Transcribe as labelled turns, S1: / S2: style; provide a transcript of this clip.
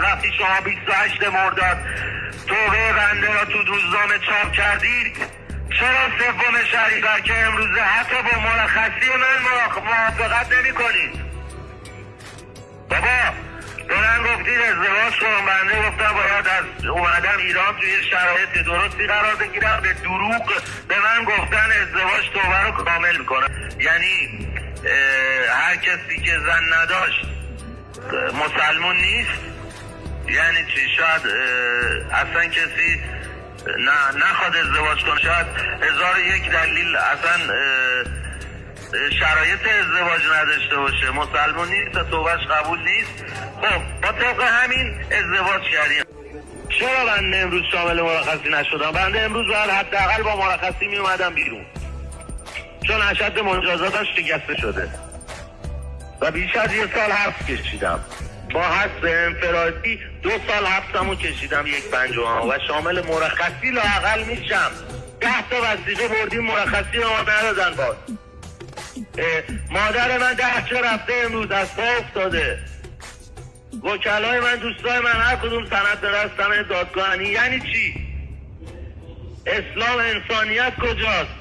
S1: وقتی شما 28 مرداد توبه بنده را تو روزنامه چاپ کردید، چرا سوم شهریور که امروزه حتی با مرخصی من موافقت نمی کنید؟ بابا به من گفتید ازدواج کنم، بنده گفتم باید از اومدم ایران توی شرایط درستی قرار بگیرم. به دروغ به من گفتن ازدواج توبه رو کامل میکنم. یعنی هر کسی که زن نداشت مسلمون نیست؟ یعنی چی؟ شاید اصلا کسی نخواد ازدواج کنه، شاید 1001 دلیل اصلا شرایط ازدواج نداشته باشه، مسلمون نیست و توبهش قبول نیست. خب با طبق همین ازدواج کردیم. چرا بنده امروز شامل مرخصی نشدم؟ بنده امروز باید حداقل با مرخصی می اومدم بیرون، چون اشد مجازاتم شکسته شده و بیش از 1 سال حبس کشیدم. با حبس انفرادی 2 سال حبسمو کشیدم 1/5 و شامل مرخصی لااقل میشم. 10 تا وثیقه بردیم مرخصی ما ندادن. باز مادر من 10 جا رفته امروز از پا افتاده، وکلای من، دوستای من هر کدوم سند دارن دادگاهی. یعنی چی؟ اسلام انسانیت کجاست؟